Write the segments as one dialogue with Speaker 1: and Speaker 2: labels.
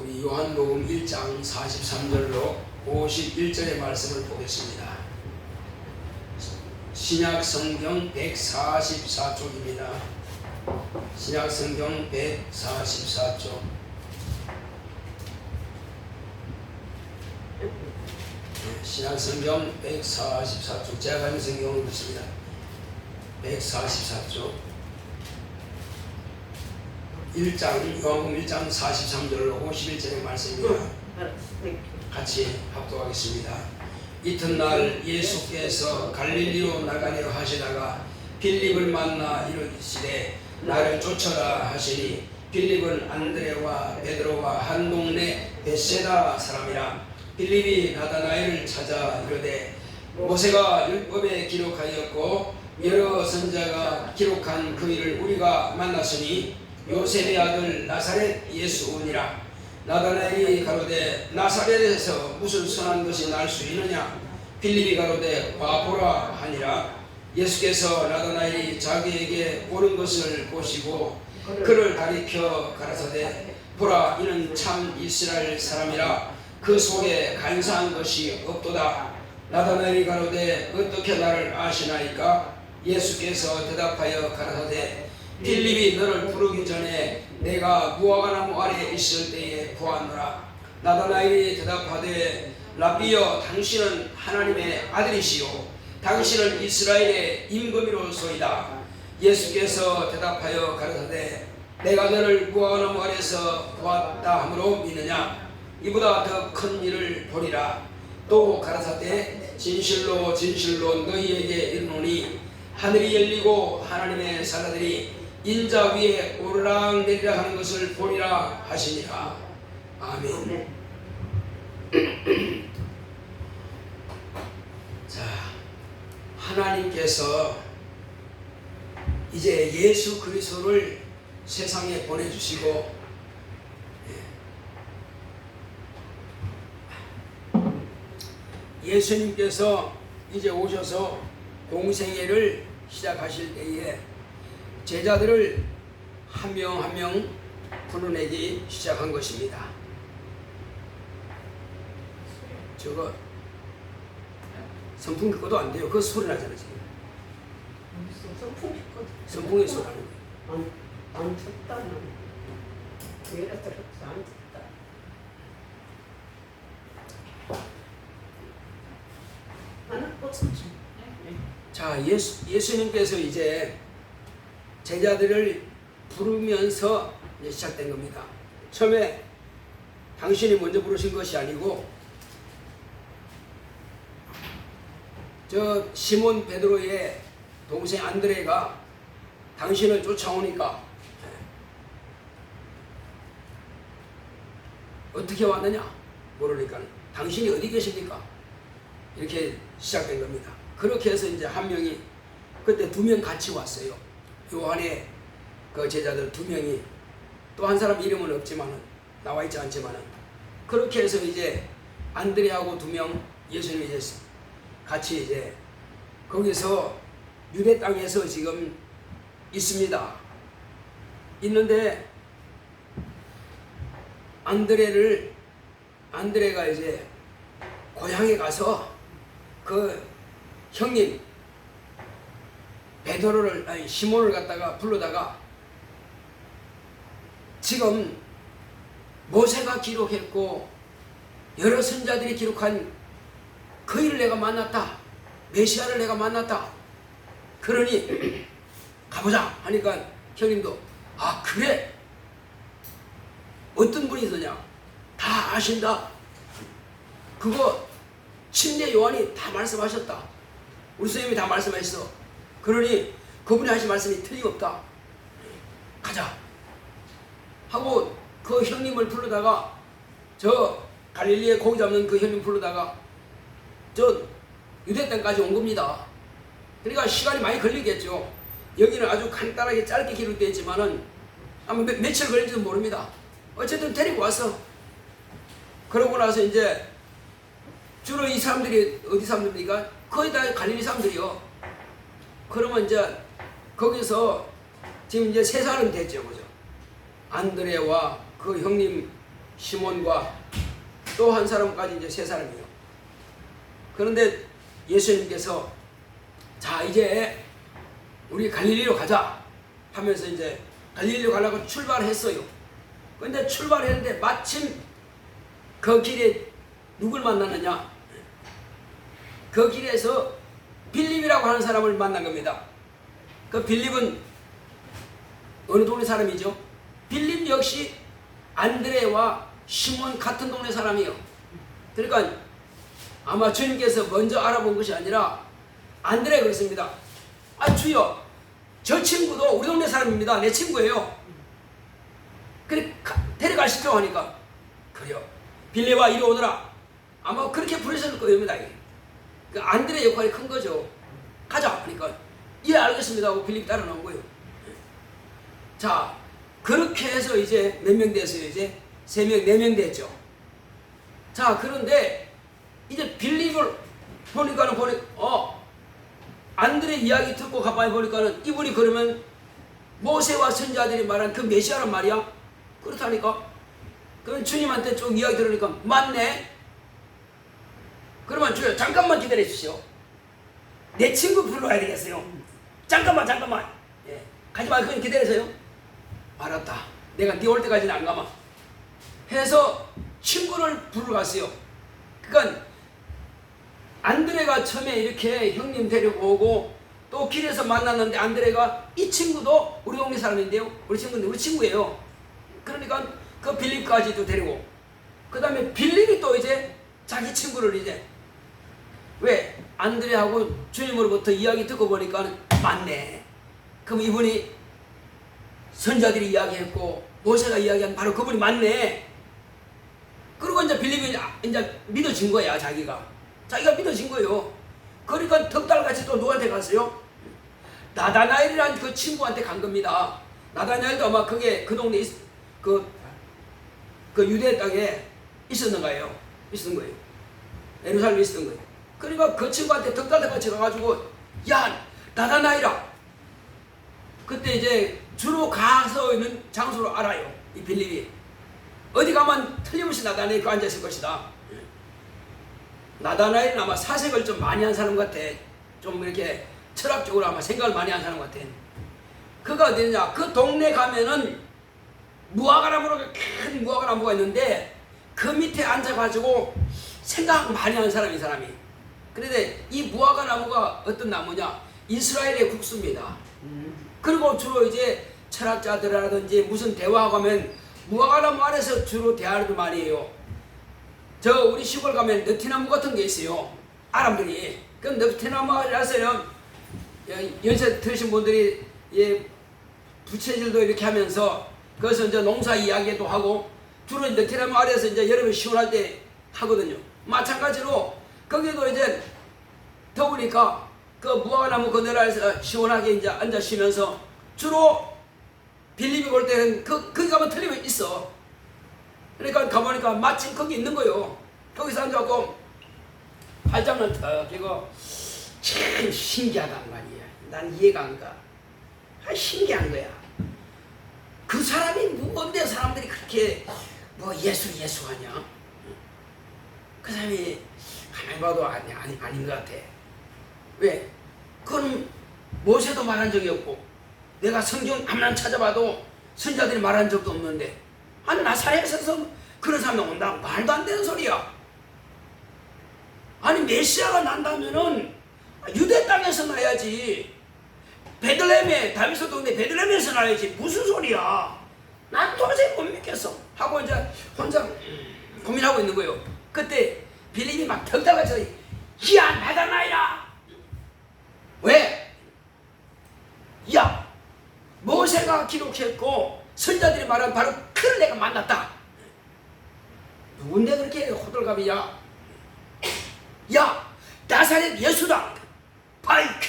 Speaker 1: 우리 요한복음 1장 43절로 51절의 말씀을 보겠습니다. 신약성경 144쪽입니다. 신약성경 144쪽. 신약성경 144쪽. 제가 가진 성경을 읽습니다. 144쪽 1장, 요한복음 1장 43절로 51절의 말씀입니다. 같이 합독하겠습니다. 이튿날 예수께서 갈릴리로 나가려 하시다가 빌립을 만나 이르시되 나를 쫓아라 하시니 빌립은 안드레와 베드로와 한 동네 벳세다 사람이라. 빌립이 나다나엘을 찾아 이르되 모세가 율법에 기록하였고 여러 선자가 기록한 그 일을 우리가 만났으니 요셉의 아들 나사렛 예수니라. 나다나엘이 가로되 나사렛에서 무슨 선한 것이 날 수 있느냐. 빌립이 가로되 와보라 하니라. 예수께서 나다나엘이 자기에게 오는 것을 보시고 그를 가리켜 가라사대 보라 이는 참 이스라엘 사람이라. 그 속에 간사한 것이 없도다. 나다나엘이 가로되 어떻게 나를 아시나이까. 예수께서 대답하여 가라사대 빌립이 너를 부르기 전에 내가 무화과나무 아래에 있을 때에 보았노라. 나다나엘이 대답하되 라비여 당신은 하나님의 아들이시요 당신은 이스라엘의 임금이로소이다. 예수께서 대답하여 가라사대 내가 너를 무화과나무 아래에서 보았다 하므로 믿느냐. 이보다 더 큰 일을 보리라. 또 가라사대 진실로 진실로 너희에게 이르노니 하늘이 열리고 하나님의 사자들이 인자 위에 오르락내리락 하는 것을 보리라 하시니라. 아멘. 자, 하나님께서 이제 예수 그리스도를 세상에 보내주시고 예수님께서 이제 오셔서 공생애를 시작하실 때에 제자들을 한 명 한 명 불러내기 시작한 것입니다. 저거 선풍기 꺼도 안 돼요. 그 소리 나잖아요. 지금. 선풍기 소리 나는 거예요.
Speaker 2: 안 쳤다. 왜 들었어? 안 쳤다. 하나 꽂혔지.
Speaker 1: 자, 예수님께서 이제 제자들을 부르면서 이제 시작된 겁니다. 처음에 당신이 먼저 부르신 것이 아니고 저 시몬 베드로의 동생 안드레가 당신을 쫓아오니까 어떻게 왔느냐 모르니까 당신이 어디 계십니까? 이렇게 시작된 겁니다. 그렇게 해서 이제 한 명이 그때 2명 같이 왔어요. 요한의 그 제자들 2명이 또 한 사람 이름은 없지만은 나와 있지 않지만은 그렇게 해서 이제 안드레하고 2명 예수님이 이제 같이 이제 거기서 유대 땅에서 지금 있습니다. 있는데 안드레가 이제 고향에 가서 그 형님 베드로를 아니 시몬을 갖다가 불러다가 지금 모세가 기록했고 여러 선자들이 기록한 그 일을 내가 만났다. 메시아를 내가 만났다. 그러니 가보자 하니까 형님도 아 그래? 어떤 분이 있느냐? 다 아신다. 그거 침례 요한이 다 말씀하셨다. 우리 선생님이 다 말씀하셨어. 그러니 그분이 하신 말씀이 틀림없다. 가자 하고 그 형님을 불러다가 저 갈릴리에 고기 잡는 그 형님 불러다가 저 유대 땅까지 온 겁니다. 그러니까 시간이 많이 걸리겠죠. 여기는 아주 간단하게 짧게 기록되어 있지만은 아마 며칠 걸릴지도 모릅니다. 어쨌든 데리고 왔어. 그러고 나서 이제 주로 이 사람들이 어디 사람들입니까? 거의 다 갈릴리 사람들이요. 그러면 이제 거기서 지금 이제 3살은 됐죠, 그죠? 안드레와 그 형님 시몬과 또 한 사람까지 이제 세 사람이에요. 그런데 예수님께서 자 이제 우리 갈릴리로 가자 하면서 이제 갈릴리로 가려고 출발했어요. 근데 출발했는데 마침 그 길에 누굴 만났느냐? 그 길에서 빌립이라고 하는 사람을 만난 겁니다. 그 빌립은 어느 동네 사람이죠? 빌립 역시 안드레와 시몬 같은 동네 사람이에요. 그러니까 아마 주님께서 먼저 알아본 것이 아니라 안드레가 그랬습니다. 아 주여, 저 친구도 우리 동네 사람입니다. 내 친구예요. 그래 데려가시죠 하니까 그래요. 빌립아 이리 오너라. 아마 그렇게 부르셨을 겁니다. 그 안드레 역할이 큰 거죠. 가자 하니까 예 알겠습니다 하고 빌립이 따라 나온 거예요. 자 그렇게 해서 이제 몇 명 됐어요? 이제 3명, 4명 됐죠. 자 그런데 이제 빌립을 보니까는 안드레 이야기 듣고 가만히 보니까는 이분이 그러면 모세와 선지자들이 말한 그 메시아란 말이야. 그렇다니까. 그럼 주님한테 쭉 이야기 들으니까 맞네. 그러면 주여 잠깐만 기다려 주시오. 내 친구 불러야 되겠어요. 잠깐만 예. 가지 말고 그냥 기다리세요. 알았다. 내가 네 올 때까지는 안 가마. 해서 친구를 부르러 갔어요. 그러니까 안드레가 처음에 이렇게 형님 데리고 오고 또 길에서 만났는데 안드레가 이 친구도 우리 동네 사람인데요. 우리 친구인데 우리 친구예요. 그러니까 그 빌립까지도 데리고 그 다음에 빌립이 또 이제 자기 친구를 이제 왜 안드레하고 주님으로부터 이야기 듣고 보니까 맞네. 그럼 이분이 선자들이 이야기했고 모세가 이야기한 바로 그분이 맞네. 그리고 이제 빌립이 이제 믿어진 거야. 자기가 믿어진 거예요. 그러니까 덕달같이 또 누구한테 갔어요? 나다나엘이라는 그 친구한테 간 겁니다. 나다나엘도 아마 그게 그 동네 그 유대 땅에 있었는 거예요. 예루살렘에 있었던 거예요. 그러니까 그 친구한테 덕달같이 가가지고 야 나다나엘아. 그때 이제 주로 가서 있는 장소로 알아요. 이 빌립이 어디 가면 틀림없이 나다나엘이 그 앉아있을 것이다. 나다나엘은 아마 사색을 좀 많이 한 사람 같아. 좀 이렇게 철학적으로 아마 생각을 많이 한 사람 같아. 그가 어디냐? 그 동네 가면은 무화과나무로 큰 무화과나무가 있는데 그 밑에 앉아가지고 생각 많이 하는 사람이 이 사람이. 그런데 이 무화과나무가 어떤 나무냐? 이스라엘의 국수입니다. 그리고 주로 이제 철학자들이라든지 무슨 대화하고 하면 무화과나무 아래서 주로 대화를 많이 해요. 저 우리 시골 가면 느티나무 같은 게 있어요. 아람들이. 그 느티나무 아래서는 연세 드신 분들이 예, 부채질도 이렇게 하면서 거기서 이제 농사 이야기도 하고 주로 느티나무 아래에서 이제 여름에 시원할 때 하거든요. 마찬가지로 거기도 이제 더우니까 그 무화과나무 그늘 아래서 시원하게 이제 앉아 쉬면서 주로 빌립이 볼 때는 거기 가면 틀리면 있어. 그러니까 가보니까 마침 거기 있는 거요. 거기서 앉아갖고 팔짱을 턱 끼고 참 신기하단 말이야. 난 이해가 안 가. 신기한 거야. 그 사람이 뭔데 사람들이 그렇게 뭐 예수하냐? 그 사람이 가만히 봐도 아닌 것 같아. 왜? 그건 모세도 말한 적이 없고 내가 성경 한번 찾아봐도 선자들이 말한 적도 없는데 아니 나사렛에서 그런 사람이 온다? 말도 안 되는 소리야. 아니 메시아가 난다면은 유대 땅에서 나야지. 베들레헴에 다윗의 동네 베들레헴에서 나야지. 무슨 소리야? 난 도저히 못 믿겠어. 하고 이제 혼자 고민하고 있는 거예요. 그때 빌립이 막 덕다가서 야 나다나엘아. 왜? 야 모세가 기록했고 선자들이 말한 바로 그를 내가 만났다. 누군데 그렇게 호들갑이야? 야 나사렛 예수다. 발칵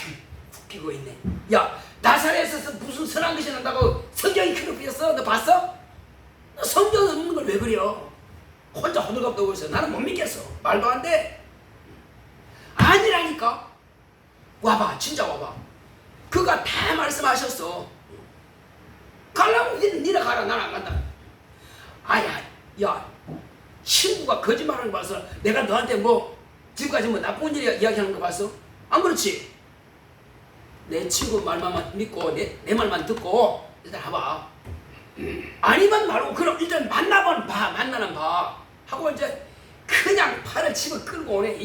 Speaker 1: 웃기고 있네. 야 나사렛에서 무슨 선한 것이 난다고 성경이 그렇게였어? 너 봤어? 너 성경 없는 걸 왜 그려? 혼자 호들갑 떠고 있어. 나는 못 믿겠어. 말도 안 돼. 아니라니까. 와봐 진짜 와봐. 그가 다 말씀하셨어. 가려면 니네 가라. 난 안 간다. 아야 야, 친구가 거짓말하는 거 봐서 내가 너한테 뭐 지금까지 뭐 나쁜 일 이야기하는 거 봤어? 안 그렇지? 내 친구 말만 믿고 내 말만 듣고 일단 해봐. 아니면 말고 그럼 일단 만나면 봐. 만나는 봐. 하고 이제 그냥 팔을 집어 끌고 오네.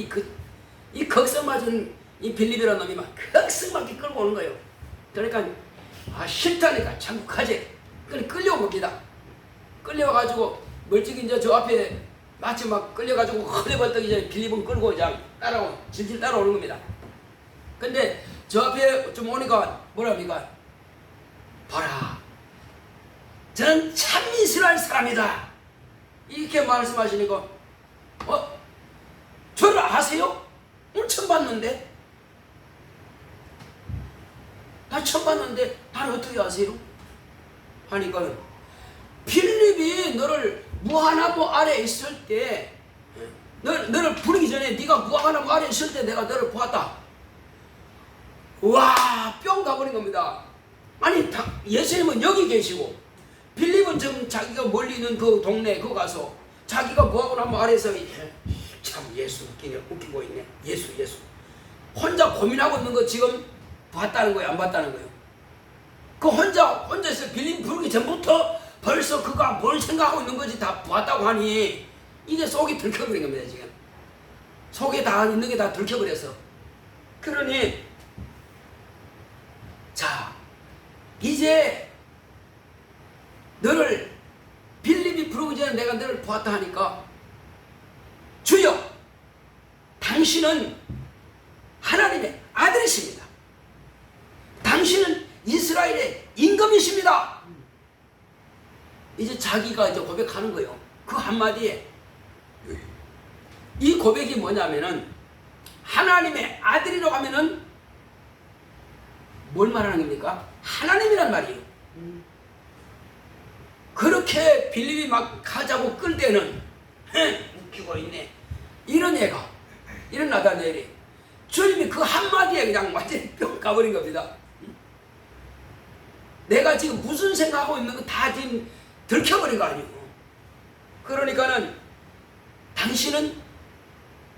Speaker 1: 이 걱정 맞은 이 빌립이라는 놈이 막 걱정맞게 끌고 오는 거예요. 그러니까 싫다니까 자꾸 가지. 그냥 끌려온 겁니다. 끌려와가지고 멀찍이 이제 저 앞에 마치 막 끌려가지고 허리벌떡 이제 빌립은 끌고 그냥 질질 따라오는 겁니다. 근데 저 앞에 좀 오니까 뭐랍니까? 봐라, 저는 참 이스라엘 사람이다. 이렇게 말씀하시니까 저를 아세요? 오늘 처음 봤는데. 나 처음 봤는데 나를 어떻게 아세요? 하니까 빌립이 너를 무화과나무 아래 있을 때 너를 부르기 전에 네가 무화과나무 아래 있을 때 내가 너를 보았다. 와, 뿅 가버린 겁니다. 아니 예수님은 여기 계시고 빌립은 지금 자기가 멀리 있는 그 동네 그 가서 자기가 무화과나무 아래에서 참 예수 웃기고 있네. 예수 혼자 고민하고 있는 거 지금 봤다는 거예요? 안 봤다는 거예요? 그 혼자서 빌립 부르기 전부터 벌써 그가 뭘 생각하고 있는 건지 다 봤다고 하니 이게 속이 들켜버린 겁니다. 지금 속에 다 있는 게 다 들켜버렸어. 그러니 자, 이제 너를 빌립이 부르기 전에 내가 너를 보았다 하니까 주여, 당신은 하나님의 아들이십니다. 당신은 이스라엘의 임금이십니다. 이제 자기가 이제 고백하는 거예요. 그 한마디에 이 고백이 뭐냐면은 하나님의 아들이라고 하면은 뭘 말하는 겁니까? 하나님이란 말이에요. 그렇게 빌립이 막 가자고 끌 때는 웃기고 있네. 이런 애가 이런 나다니엘이 주님이 그 한마디에 그냥 완전히 뿅 가버린 겁니다. 내가 지금 무슨 생각하고 있는 거 다 지금 들켜버린 거 아니에요. 그러니까는 당신은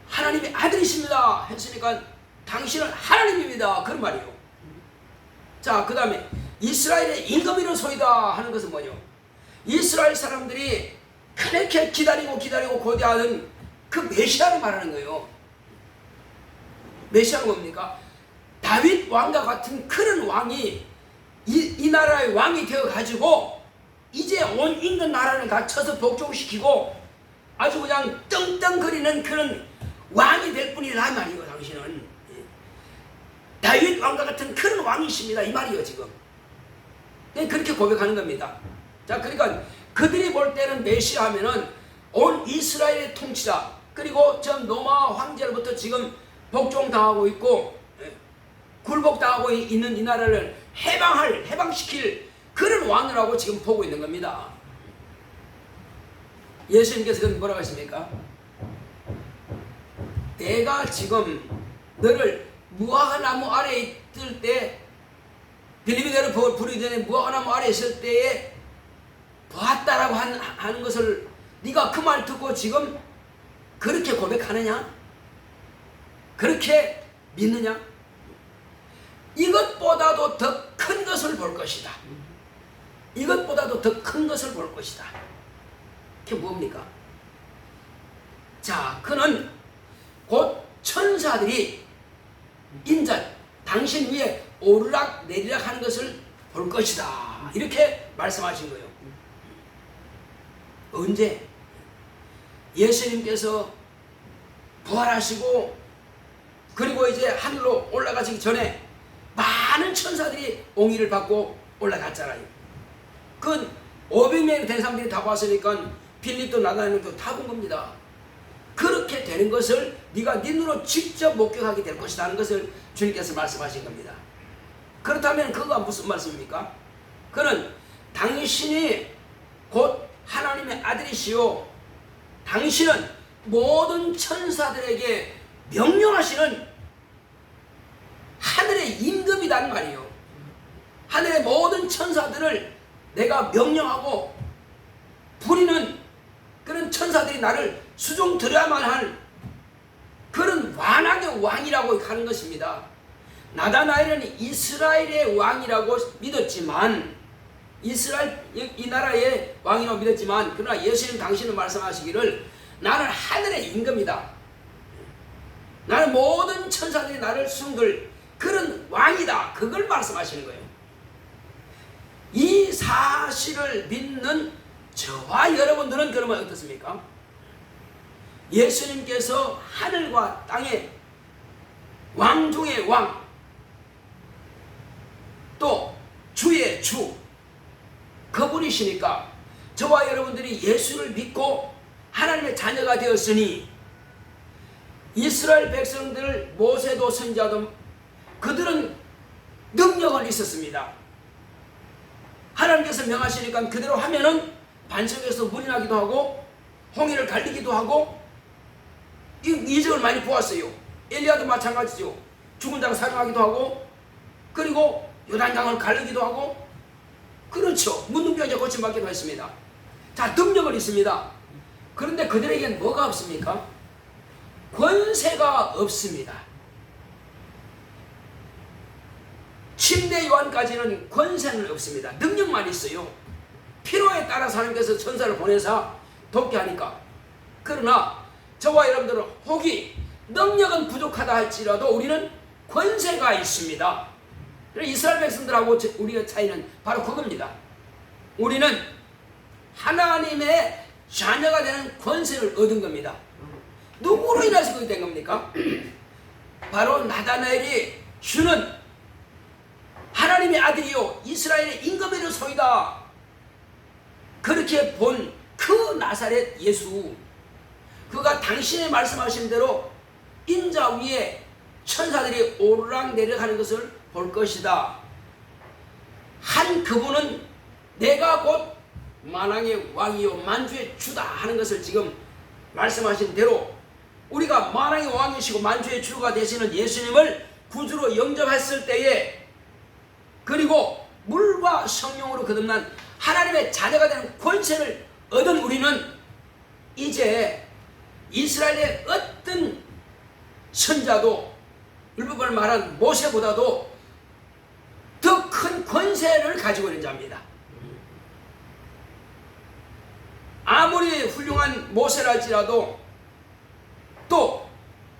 Speaker 1: 하나님의 아들이십니다 했으니까 당신은 하나님입니다 그런 말이에요. 자, 그 다음에 이스라엘의 임금이로소이다 하는 것은 뭐죠? 이스라엘 사람들이 그렇게 기다리고 고대하는 그 메시아를 말하는 거예요. 메시아가 뭡니까? 다윗 왕과 같은 그런 왕이 이 나라의 왕이 되어가지고 이제 온 인근 나라를 다 쳐서 복종시키고 아주 그냥 떵떵거리는 그런 왕이 될 뿐이라 말이에요. 당신은 다윗 왕과 같은 그런 왕이십니다 이 말이에요. 지금 그렇게 고백하는 겁니다. 자, 그러니까 그들이 볼 때는 메시아 하면은 온 이스라엘의 통치자, 그리고 전 로마 황제로부터 지금 복종당하고 있고 굴복당하고 있는 이 나라를 해방시킬 그런 왕이라고 지금 보고 있는 겁니다. 예수님께서 뭐라고 하십니까? 내가 지금 너를 무화과나무 아래에 있을 때, 빌립이 너를 부르기 전에 무화과나무 아래에 있을 때에 보았다라고 하는 것을 네가 그 말 듣고 지금 그렇게 고백하느냐? 그렇게 믿느냐? 이것보다도 더 큰 것을 볼 것이다. 이것보다도 더 큰 것을 볼 것이다. 그게 뭡니까? 자, 그는 곧 천사들이 당신 위에 오르락 내리락 하는 것을 볼 것이다. 이렇게 말씀하신 거예요. 언제? 예수님께서 부활하시고 그리고 이제 하늘로 올라가시기 전에 많은 천사들이 옹의를 받고 올라갔잖아요. 그건 500명이 된 사람들이 다 봤으니까 빌립도 나다니엘도 다 본 겁니다. 그렇게 되는 것을 네가 네 눈으로 직접 목격하게 될 것이다 하는 것을 주님께서 말씀하신 겁니다. 그렇다면 그거가 무슨 말씀입니까? 그는 당신이 곧 하나님의 아들이시오, 당신은 모든 천사들에게 명령하시는 하늘의 임금이란 말이에요. 하늘의 모든 천사들을 내가 명령하고 부리는 천사들이 나를 수종 들어야만 할 그런 완악의 왕이라고 하는 것입니다. 나다나엘은 이스라엘의 왕이라고 믿었지만, 이스라엘 이 나라의 왕이라고 믿었지만, 그러나 예수님 당신은 말씀하시기를 나는 하늘의 임금이다. 나는 모든 천사들이 나를 수종들 그런 왕이다. 그걸 말씀하시는 거예요. 이 사실을 믿는 저와 여러분들은 그러면 어떻습니까? 예수님께서 하늘과 땅의 왕 중의 왕, 또 주의 주, 그분이시니까 저와 여러분들이 예수를 믿고 하나님의 자녀가 되었으니, 이스라엘 백성들 모세도 선지자도 그들은 능력은 있었습니다. 하나님께서 명하시니까 그대로 하면은 반석에서 물이 나기도 하고 홍해를 갈리기도 하고 이적을 많이 보았어요. 엘리야도 마찬가지죠. 죽은 자가 살아나기도 하고, 그리고 요단강을 가르기도 하고, 그렇죠. 문둥병자 고침받기도 했습니다. 자, 능력은 있습니다. 그런데 그들에게는 뭐가 없습니까? 권세가 없습니다. 침례 요한까지는 권세는 없습니다. 능력만 있어요. 필요에 따라서 하나님께서 천사를 보내서 돕게 하니까. 그러나 저와 여러분들은 혹이 능력은 부족하다 할지라도 우리는 권세가 있습니다. 이스라엘 백성들하고 우리의 차이는 바로 그겁니다. 우리는 하나님의 자녀가 되는 권세를 얻은 겁니다. 누구로 인해서 그렇게 된 겁니까? 바로 나다나엘이 주는 하나님의 아들이요 이스라엘의 임금이로소이다, 그렇게 본 그 나사렛 예수, 그가 당신의 말씀하신 대로 인자 위에 천사들이 오르락내리락 것을 볼 것이다 한 그분은 내가 곧 만왕의 왕이요 만주의 주다 하는 것을 지금 말씀하신 대로 우리가 만왕의 왕이시고 만주의 주가 되시는 예수님을 구주로 영접했을 때에, 그리고 물과 성령으로 거듭난 하나님의 자녀가 되는 권세를 얻은 우리는 이제 이스라엘의 어떤 선자도 율법을 말한 모세보다도 더 큰 권세를 가지고 있는 자입니다. 아무리 훌륭한 모세라 할지라도, 또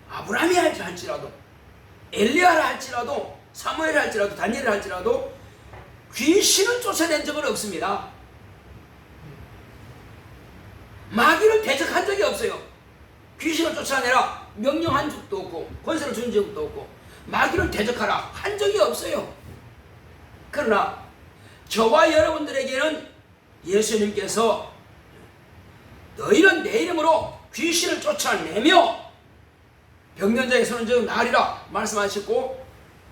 Speaker 1: 아브라함이 할지라도, 엘리야라 할지라도, 사무엘을 할지라도, 다니엘을 할지라도 귀신을 쫓아낸 적은 없습니다. 마귀를 대적한 적이 없어요. 귀신을 쫓아내라 명령한 적도 없고 권세를 준 적도 없고 마귀를 대적하라 한 적이 없어요. 그러나 저와 여러분들에게는 예수님께서 너희는 내 이름으로 귀신을 쫓아내며 병든 자의 손은 즉 나으리라 말씀하셨고,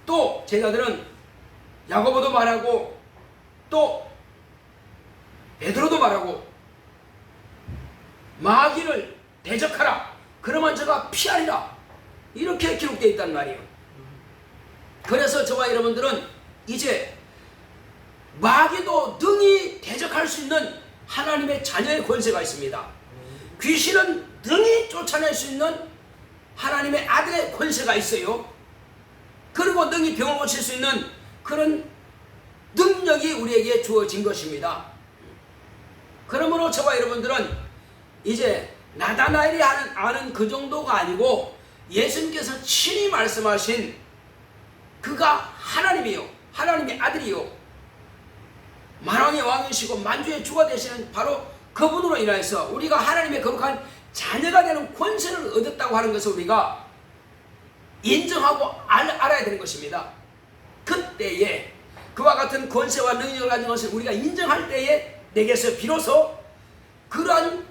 Speaker 1: 또 제자들은 야고보도 말하고 또 베드로도 말하고 마귀를 대적하라 그러면 저가 피하리라 이렇게 기록되어 있단 말이에요. 그래서 저와 여러분들은 이제 마귀도 능히 대적할 수 있는 하나님의 자녀의 권세가 있습니다. 귀신은 능히 쫓아낼 수 있는 하나님의 아들의 권세가 있어요. 그리고 능히 병을 고칠 수 있는 그런 능력이 우리에게 주어진 것입니다. 그러므로 저와 여러분들은 이제 나다나엘이 아는 그 정도가 아니고 예수님께서 친히 말씀하신 그가 하나님이요 하나님의 아들이요 만왕의 왕이시고 만주의 주가 되시는 바로 그분으로 인하여서 우리가 하나님의 거룩한 자녀가 되는 권세를 얻었다고 하는 것을 우리가 인정하고 알아야 되는 것입니다. 그때에 그와 같은 권세와 능력을 가진 것을 우리가 인정할 때에 내게서 비로소 그러한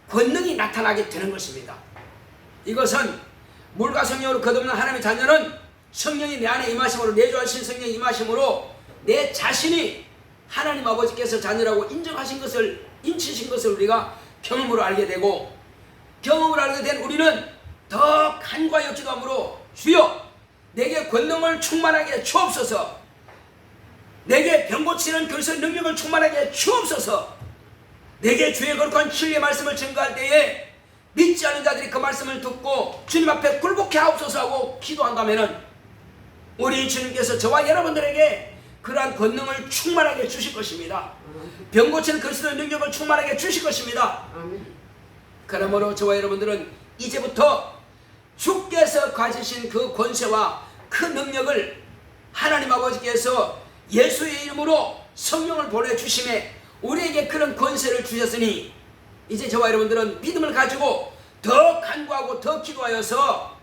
Speaker 1: 권능이 나타나게 되는 것입니다. 이것은 물과 성령으로 거듭난 하나님의 자녀는 성령이 내 안에 임하심으로, 내주하신 성령이 임하심으로 내 자신이 하나님 아버지께서 자녀라고 인정하신 것을, 인치신 것을 우리가 경험으로 알게 되고, 경험으로 알게 된 우리는 더 간과하여 기도함으로 주여 내게 권능을 충만하게 주옵소서, 내게 병 고치는 그리스도의 능력을 충만하게 주옵소서, 내게 주의 거룩한 진리의 말씀을 증거할 때에 믿지 않는 자들이 그 말씀을 듣고 주님 앞에 굴복해 하옵소서 하고 기도한다면은 우리 주님께서 저와 여러분들에게 그러한 권능을 충만하게 주실 것입니다. 병 고치는 그리스도의 능력을 충만하게 주실 것입니다.
Speaker 2: 아멘.
Speaker 1: 그러므로 저와 여러분들은 이제부터 주께서 가지신 그 권세와 그 능력을 하나님 아버지께서 예수의 이름으로 성령을 보내주심에 우리에게 그런 권세를 주셨으니 이제 저와 여러분들은 믿음을 가지고 더 간구하고 더 기도하여서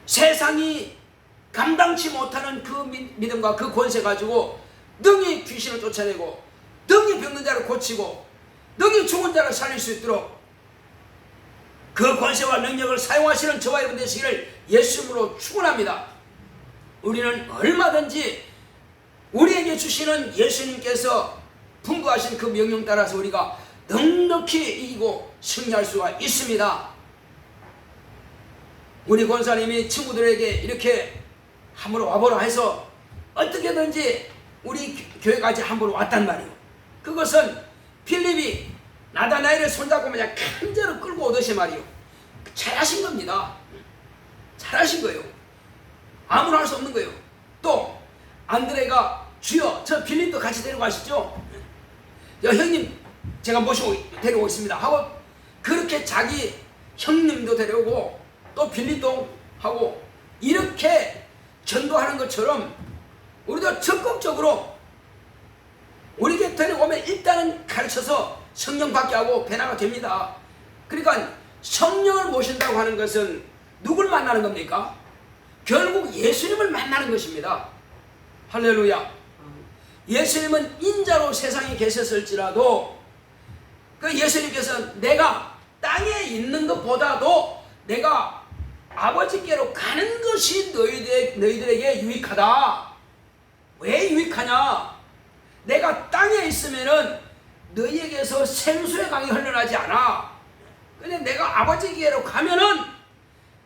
Speaker 1: 세상이 감당치 못하는 그 믿음과 그 권세 가지고 능히 귀신을 쫓아내고 능히 병든 자를 고치고 능히 죽은 자를 살릴 수 있도록 그 권세와 능력을 사용하시는 저와 여러분 되시기를 예수님으로 축원합니다. 우리는 얼마든지 우리에게 주시는 예수님께서 분부하신 그 명령 따라서 우리가 넉넉히 이기고 승리할 수가 있습니다. 우리 권사님이 친구들에게 이렇게 함부로 와보라 해서 어떻게든지 우리 교회까지 함부로 왔단 말이에요. 그것은 필립이 나다나엘을 손잡고 그냥 간절히 끌고 오듯이 말이에요. 잘하신 겁니다. 잘하신 거예요. 아무나 할 수 없는 거예요. 또 안드레가 주여 저 필립도 같이 데려가시죠. 야 형님 제가 모시고 데려오고 있습니다 하고 그렇게 자기 형님도 데려오고 또 필립도 하고 이렇게 전도하는 것처럼 우리도 적극적으로 우리 곁에 오면 일단은 가르쳐서 성령 받게 하고 배나가 됩니다. 그러니까 성령을 모신다고 하는 것은 누굴 만나는 겁니까? 결국 예수님을 만나는 것입니다. 할렐루야. 예수님은 인자로 세상에 계셨을지라도 그 예수님께서 내가 땅에 있는 것보다도 내가 아버지께로 가는 것이 너희들에게 유익하다. 왜 유익하냐? 내가 땅에 있으면은 너희에게서 생수의 강이 흘러나지 않아. 근데 내가 아버지께로 가면은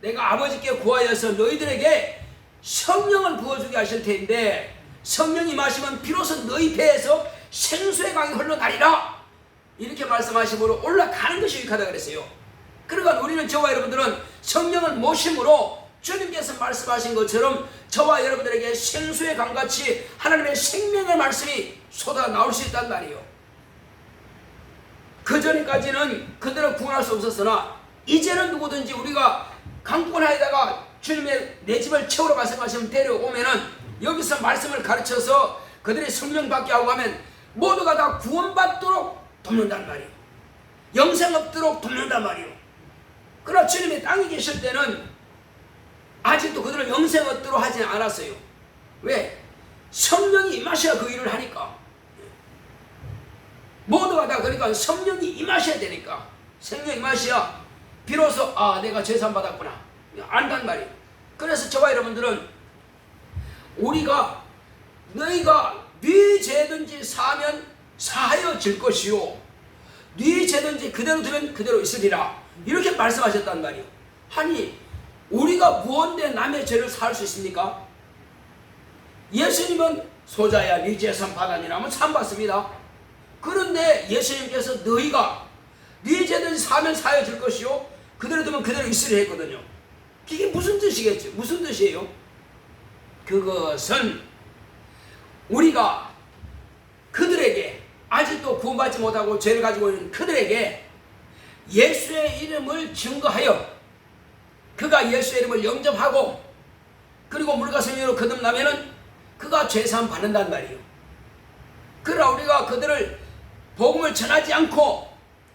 Speaker 1: 내가 아버지께 구하여서 너희들에게 성령을 부어주게 하실 텐데 성령이 마시면 비로소 너희 배에서 생수의 강이 흘러나리라. 이렇게 말씀하심으로 올라가는 것이 유익하다 그랬어요. 그러니까 우리는 저와 여러분들은 성령을 모심으로 주님께서 말씀하신 것처럼 저와 여러분들에게 생수의 강같이 하나님의 생명의 말씀이 쏟아 나올 수 있단 말이에요. 그 전까지는 그대로 구원할 수 없었으나 이제는 누구든지 우리가 강권하에다가 주님의 내 집을 채우러 말씀하시면 데려오면은 여기서 말씀을 가르쳐서 그들이 성령 받게 하고 하면 모두가 다 구원받도록 돕는단 말이에요. 영생 얻도록 돕는단 말이에요. 그러나 주님이 땅에 계실 때는 아직도 그들은 영생 얻도록 하지 않았어요. 왜? 성령이 임하셔야 그 일을 하니까. 모두가 다 그러니까 성령이 임하셔야 되니까. 성령이 임하셔야 비로소 아 내가 죄산 받았구나 안단 말이에요. 그래서 저와 여러분들은 우리가 너희가 네 죄든지 사하면 사하여질 것이요 네 죄든지 그대로 두면 그대로 있으리라 이렇게 말씀하셨단 말이에요. 아니 우리가 무언데 남의 죄를 사할 수 있습니까? 예수님은 소자야 네 죄산 받았니라 하면 산 받습니다. 그런데 예수님께서 너희가 네 죄든지 사하면 사하여질 것이요 그대로 두면 그대로 있으리라 했거든요. 이게 무슨 뜻이겠죠? 무슨 뜻이에요? 그것은 우리가 그들에게 아직도 구원받지 못하고 죄를 가지고 있는 그들에게 예수의 이름을 증거하여 그가 예수의 이름을 영접하고 그리고 물과 성령으로 거듭나면은 그가 죄사함 받는단 말이에요. 그러나 우리가 그들을 복음을 전하지 않고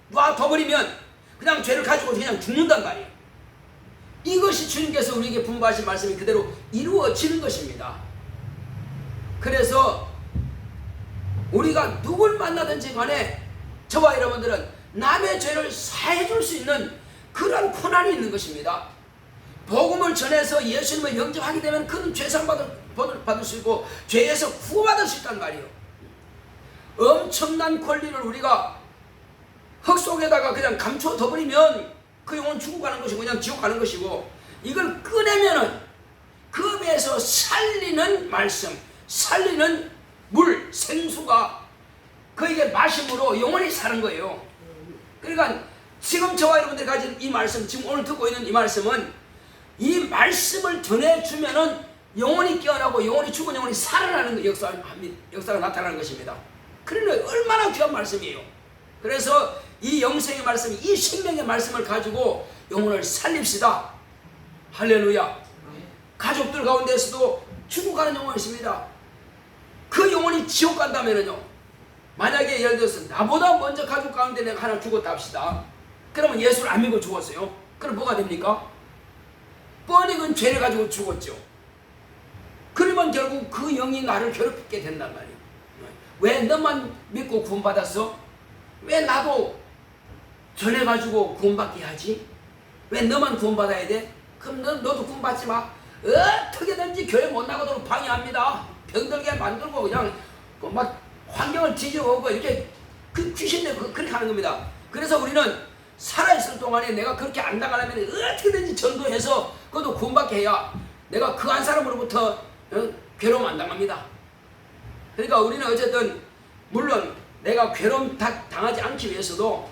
Speaker 1: 놔둬버리면 그냥 죄를 가지고 그냥 죽는단 말이에요. 이것이 주님께서 우리에게 분부하신 말씀이 그대로 이루어지는 것입니다. 그래서 우리가 누굴 만나든지 간에 저와 여러분들은 남의 죄를 사해줄 수 있는 그런 권한이 있는 것입니다. 복음을 전해서 예수님을 영접하게 되면 그는 죄상 받을 수 있고 죄에서 구원받을 수 있단 말이에요. 엄청난 권리를 우리가 흙 속에다가 그냥 감춰둬버리면 그 영혼 죽어가는 것이고 그냥 지옥 가는 것이고 이걸 꺼내면은 그 배에서 살리는 말씀 살리는 물 생수가 그에게 마심으로 영원히 사는 거예요. 그러니까 지금 저와 여러분들이 가진 이 말씀, 지금 오늘 듣고 있는 이 말씀은, 이 말씀을 전해주면은 영원히 깨어나고 영원히 죽은 영혼이 살아나는 역사가 나타나는 것입니다. 그러니 얼마나 귀한 말씀이에요. 그래서 이 영생의 말씀, 이 생명의 말씀을 가지고 영혼을 살립시다. 할렐루야. 가족들 가운데서도 죽어가는 영혼이 있습니다. 그 영혼이 지옥 간다면요, 만약에 예를 들어서 나보다 먼저 가족 가운데 내가 하나 죽었다 합시다. 그러면 예수를 안 믿고 죽었어요. 그럼 뭐가 됩니까? 뻔히 그건 죄를 가지고 죽었죠. 그러면 결국 그 영이 나를 괴롭히게 된단 말이에요. 왜 너만 믿고 구원받았어? 왜 나도 전해가지고 구원받게 하지? 왜 너만 구원받아야 돼? 그럼 너도 구원받지 마. 어떻게든지 교회 못 나가도록 방해합니다. 병들게 만들고 그냥 막 환경을 뒤집어오고 이렇게 그 귀신들 그렇게 하는 겁니다. 그래서 우리는 살아있을 동안에 내가 그렇게 안 나가려면 어떻게든지 전도해서 그것도 구원받게 해야 내가 그 한 사람으로부터 괴로움 안 당합니다. 그러니까 우리는 어쨌든 물론 내가 괴로움 당하지 않기 위해서도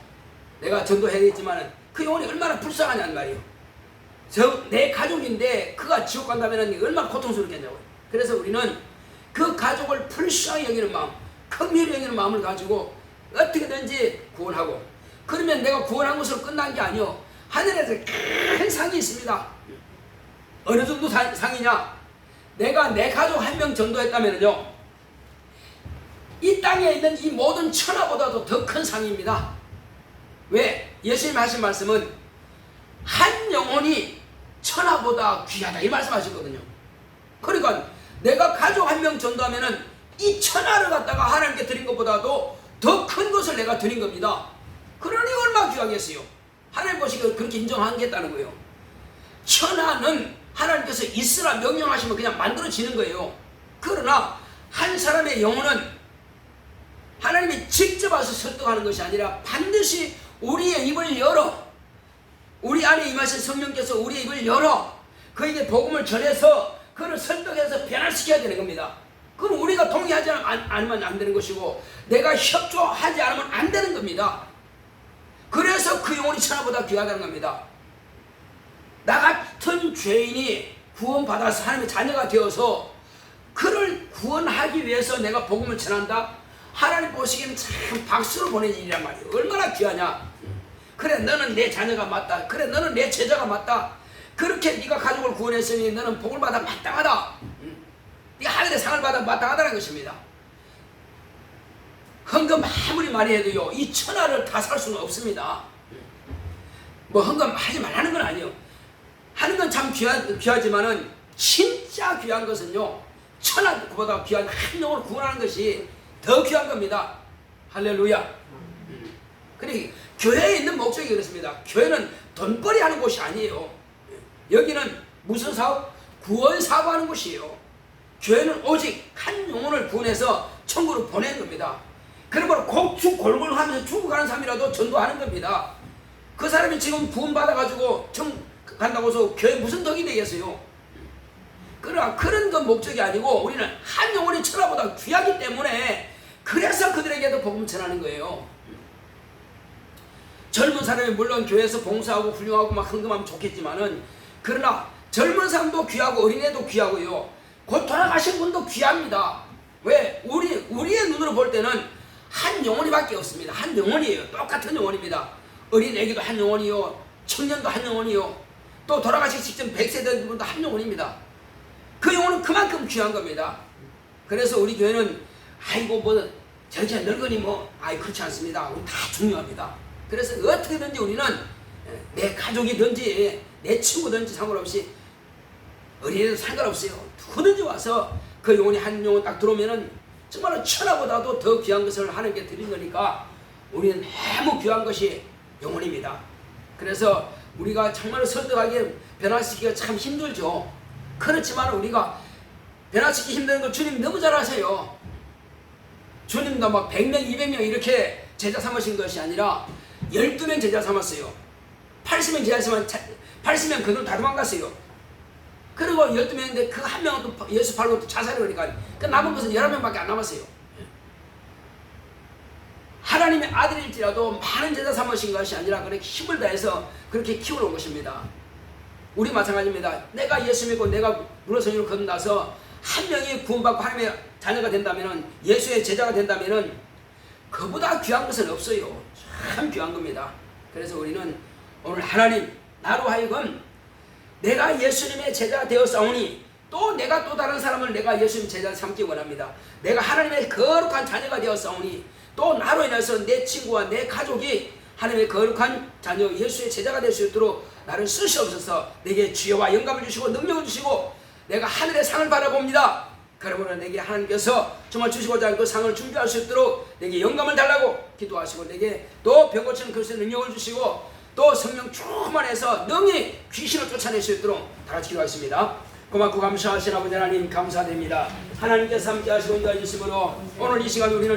Speaker 1: 내가 전도해야겠지만 그 영혼이 얼마나 불쌍하냐는 말이에요. 내 가족인데 그가 지옥 간다면 얼마나 고통스럽겠냐고요. 그래서 우리는 그 가족을 불쌍히 여기는 마음, 긍휼히 여기는 마음을 가지고 어떻게든지 구원하고, 그러면 내가 구원한 것으로 끝난 게 아니요, 하늘에서 큰 상이 있습니다. 어느 정도 상이냐? 내가 내 가족 한 명 전도했다면요, 이 땅에 있는 이 모든 천하보다도 더 큰 상입니다. 왜? 예수님이 하신 말씀은 한 영혼이 천하보다 귀하다 이 말씀하셨거든요. 그러니까 내가 가족 한 명 전도하면은 이 천하를 갖다가 하나님께 드린 것보다도 더 큰 것을 내가 드린 겁니다. 그러니 얼마나 귀하겠어요. 하나님 보시기에 그렇게 인정하겠다는 거예요. 천하는 하나님께서 있으라 명령하시면 그냥 만들어지는 거예요. 그러나 한 사람의 영혼은 하나님이 직접 와서 설득하는 것이 아니라 반드시 우리의 입을 열어, 우리 안에 임하신 성령께서 우리의 입을 열어 그에게 복음을 전해서 그를 설득해서 변화시켜야 되는 겁니다. 그럼 우리가 동의하지 않으면 안 되는 것이고, 내가 협조하지 않으면 안 되는 겁니다. 그래서 그 영혼이 천하보다 귀하다는 겁니다. 나 같은 죄인이 구원받아서 하나님의 자녀가 되어서 그를 구원하기 위해서 내가 복음을 전한다? 하나님 보시기에는 참 박수로 보낸 일이란 말이에요. 얼마나 귀하냐. 그래, 너는 내 자녀가 맞다. 그래, 너는 내 제자가 맞다. 그렇게 네가 가족을 구원했으니 너는 복을 받아 마땅하다. 네가 하늘의 상을 받아 마땅하다는 것입니다. 헌금 아무리 많이 해도요, 이 천하를 다 살 수는 없습니다. 뭐 헌금 하지 말라는 건 아니에요. 하는 건 참 귀하지만은 진짜 귀한 것은요, 천하보다 귀한 한 영혼을 구원하는 것이 더 귀한 겁니다. 할렐루야. 그러니까 교회에 있는 목적이 그렇습니다. 교회는 돈벌이 하는 곳이 아니에요. 여기는 무슨 사업? 구원 사업하는 곳이에요. 교회는 오직 한 영혼을 구원해서 천국으로 보내는 겁니다. 그러므로 골골 하면서 죽어가는 사람이라도 전도하는 겁니다. 그 사람이 지금 구원받아가지고 천 간다고 해서 교회 무슨 덕이 되겠어요? 그러나 그런 건 목적이 아니고 우리는 한 영혼이 천하보다 귀하기 때문에 그래서 그들에게도 복음 전하는 거예요. 젊은 사람이 물론 교회에서 봉사하고 훌륭하고 막 헌금하면 좋겠지만은, 그러나 젊은 사람도 귀하고 어린애도 귀하고요, 곧 돌아가신 분도 귀합니다. 왜? 우리의 눈으로 볼 때는 한 영혼이밖에 없습니다. 한 영혼이에요. 똑같은 영혼입니다. 어린애기도 한 영혼이요, 청년도 한 영혼이요, 또 돌아가시기 직전 100세 된 분도 한 영혼입니다. 그 영혼은 그만큼 귀한 겁니다. 그래서 우리 교회는 아이고 뭐 저렇게 늙으니 뭐 그렇지 않습니다. 우리 다 중요합니다. 그래서 어떻게든지 우리는 내 가족이든지 내 친구든지 상관없이, 어린애도 상관없어요. 누구든지 와서 그 영혼이 한 영혼 딱 들어오면은 정말 천하보다도 더 귀한 것을 하나님께 드린 거니까 우리는 너무 귀한 것이 영혼입니다. 그래서 우리가 정말 설득하기에 변화시키기가 참 힘들죠. 그렇지만 우리가 변화시키기 힘든 걸 주님이 너무 잘 아세요. 주님도 막 100명, 200명 이렇게 제자 삼으신 것이 아니라 12명 제자 삼았어요. 80명 제자 삼았으면 80명 그들 다 도망갔어요. 그리고 12명인데 그 한 명은 또 예수 팔고 또 자살을 하니까 그 남은 것은 11명밖에 안 남았어요. 하나님의 아들일지라도 많은 제자 삼으신 것이 아니라 그렇게 힘을 다해서 그렇게 키워놓은 것입니다. 우리 마찬가지입니다. 내가 예수 믿고 내가 물러서기로 건너서 한 명이 구원받고 하나님의 자녀가 된다면, 예수의 제자가 된다면 그보다 귀한 것은 없어요. 참 귀한 겁니다. 그래서 우리는 오늘 하나님, 나로 하여금 내가 예수님의 제자가 되었사오니 또 내가 또 다른 사람을 내가 예수님 제자 삼기 원합니다. 내가 하나님의 거룩한 자녀가 되었사오니 또 나로 인해서 내 친구와 내 가족이 하나님의 거룩한 자녀 예수의 제자가 될 수 있도록 나를 쓰시옵소서. 내게 지혜와 영감을 주시고 능력을 주시고 내가 하늘의 상을 바라봅니다. 그러므로 내게 하나님께서 정말 주시고자 하는 그 상을 준비할 수 있도록 내게 영감을 달라고 기도하시고, 내게 또 병 고치는 그리스도의 능력을 주시고 또 성령 충만해서 능히 귀신을 쫓아낼 수 있도록 다 같이 기도하겠습니다. 고맙고 감사하신 아버지 하나님, 감사드립니다. 하나님께서 함께 하시고 인도해 주심으로 오늘 이 시간 우리는